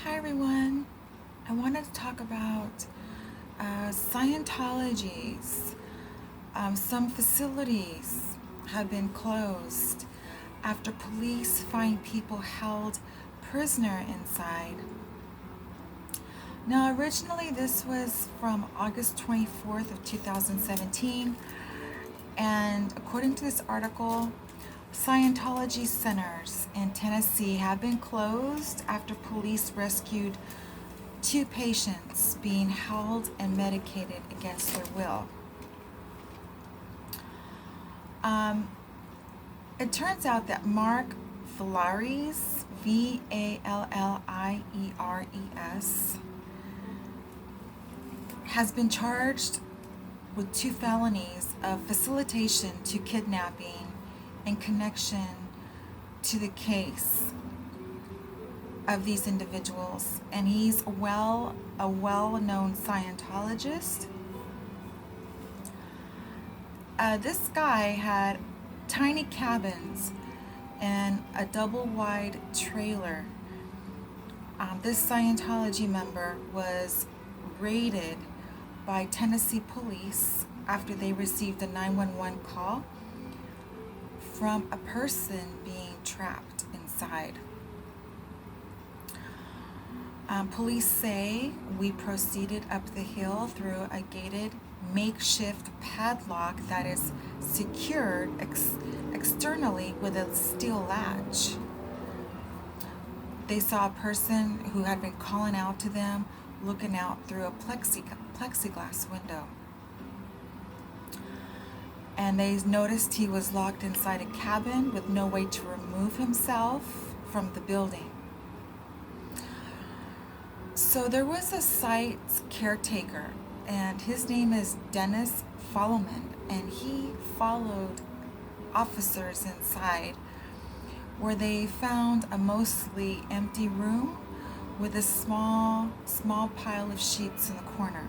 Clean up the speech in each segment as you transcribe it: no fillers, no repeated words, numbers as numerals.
Hi everyone. I wanted to talk about Scientology's. Some facilities have been closed after police find people held prisoner inside. Now, originally this was from August 24th of 2017, and according to this article, Scientology centers in Tennessee have been closed after police rescued two patients being held and medicated against their will. It turns out that Mark Valaries, Vallieres, has been charged with 2 felonies of facilitation to kidnapping in connection to the case of these individuals, and he's a well-known Scientologist. This guy had tiny cabins and a double-wide trailer. This Scientology member was raided by Tennessee police after they received a 911 call from a person being trapped inside. Police say we proceeded up the hill through a gated makeshift padlock that is secured externally with a steel latch. They saw a person who had been calling out to them, looking out through a plexiglass window. And they noticed he was locked inside a cabin with no way to remove himself from the building. So there was a site caretaker, and his name is Dennis Folloman, and he followed officers inside, where they found a mostly empty room with a small pile of sheets in the corner.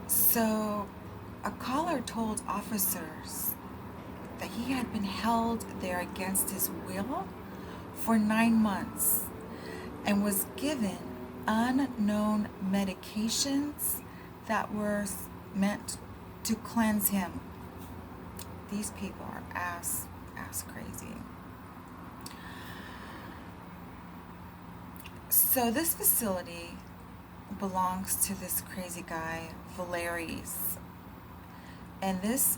So a caller told officers that he had been held there against his will for 9 months and was given unknown medications that were meant to cleanse him. These people are ass crazy. So this facility belongs to this crazy guy, Valaries. And this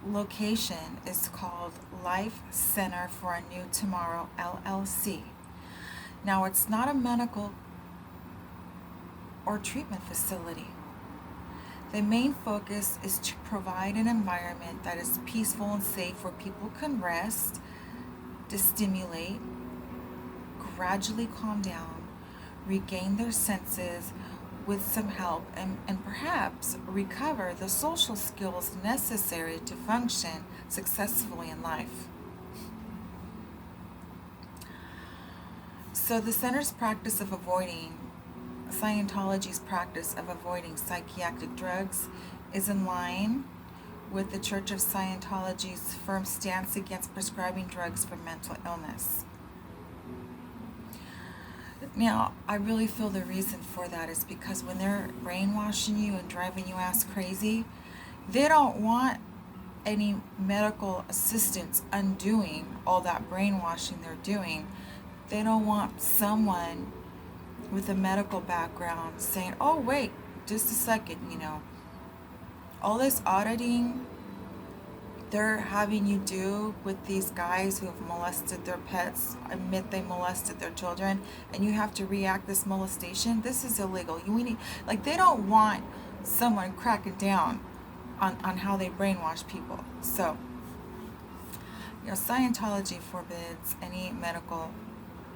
location is called Life Center for a New Tomorrow, LLC. Now, it's not a medical or treatment facility. The main focus is to provide an environment that is peaceful and safe where people can rest, destimulate, gradually calm down, regain their senses with some help, and perhaps recover the social skills necessary to function successfully in life. So the center's practice of avoiding, Scientology's practice of avoiding psychiatric drugs is in line with the Church of Scientology's firm stance against prescribing drugs for mental illness. Now, I really feel the reason for that is because when they're brainwashing you and driving you ass crazy, they don't want any medical assistance undoing all that brainwashing they're doing. They don't want someone with a medical background saying, oh, wait, just a second, all this auditing they're having you do with these guys who have molested their pets, admit they molested their children, and you have to react this molestation. This is illegal. They don't want someone cracking down on how they brainwash people. So, Scientology forbids any medical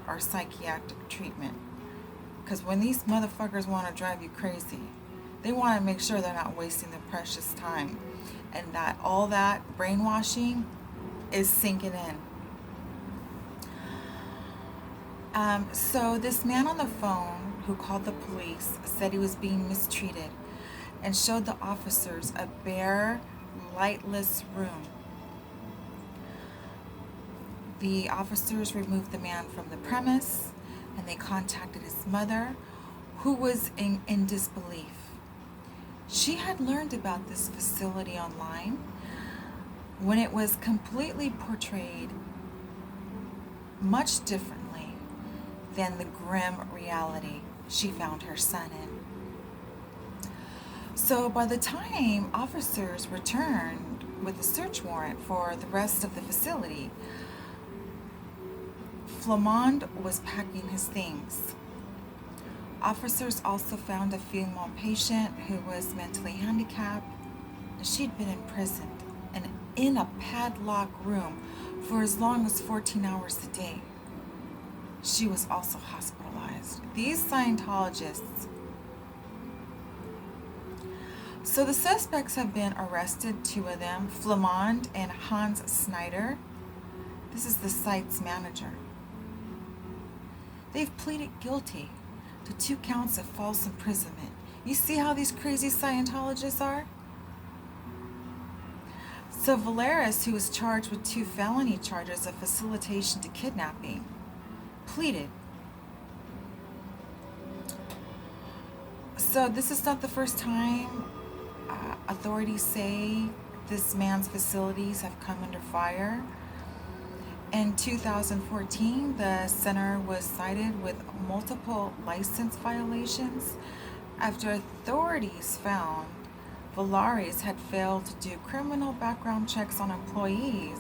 or psychiatric treatment. Because when these motherfuckers want to drive you crazy, they want to make sure they're not wasting their precious time and that all that brainwashing is sinking in. So this man on the phone who called the police said he was being mistreated and showed the officers a bare, lightless room. The officers removed the man from the premise and they contacted his mother, who was in disbelief. She had learned about this facility online when it was completely portrayed much differently than the grim reality she found her son in. So by the time officers returned with a search warrant for the rest of the facility, Flamond was packing his things. Officers also found a female patient who was mentally handicapped. She'd been imprisoned and in a padlocked room for as long as 14 hours a day. She was also hospitalized. These Scientologists. So the suspects have been arrested, two of them, Flamond and Hans Snyder. This is the site's manager. They've pleaded guilty to 2 counts of false imprisonment. You see how these crazy Scientologists are? So Valeris, who was charged with 2 felony charges of facilitation to kidnapping, pleaded. So this is not the first time authorities say this man's facilities have come under fire. In 2014, the center was cited with multiple license violations after authorities found Valeris had failed to do criminal background checks on employees,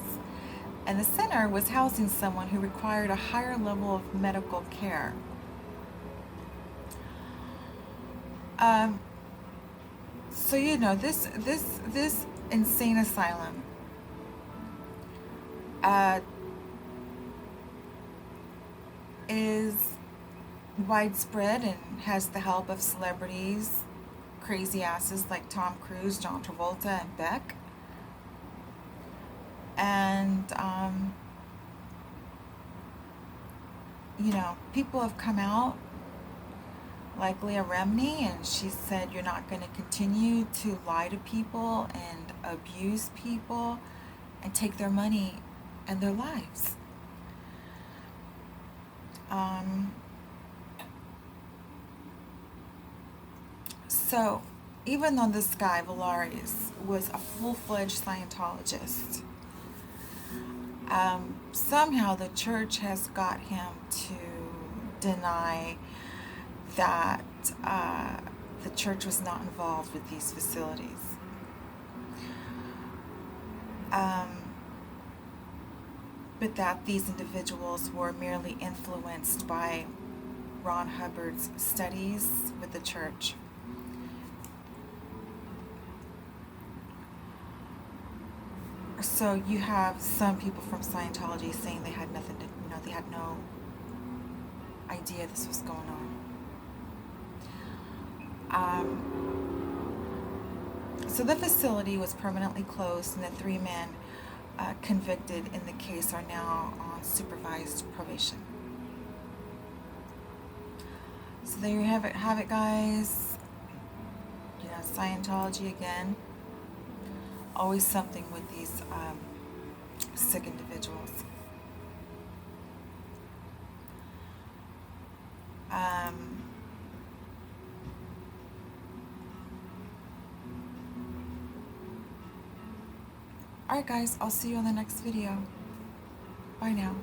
and the center was housing someone who required a higher level of medical care. So this insane asylum is widespread and has the help of celebrities, crazy asses like Tom Cruise, John Travolta, and Beck. And people have come out, like Leah Remini, and she said you're not going to continue to lie to people and abuse people and take their money and their lives. So even though this guy, Valeris, was a full-fledged Scientologist, somehow the church has got him to deny that the church was not involved with these facilities. But that these individuals were merely influenced by Ron Hubbard's studies with the church. So you have some people from Scientology saying they had nothing to, they had no idea this was going on. So the facility was permanently closed, and the 3 men convicted in the case are now on supervised probation. So there you have it, guys. Scientology again. Always something with these sick individuals. Alright guys, I'll see you on the next video. Bye now.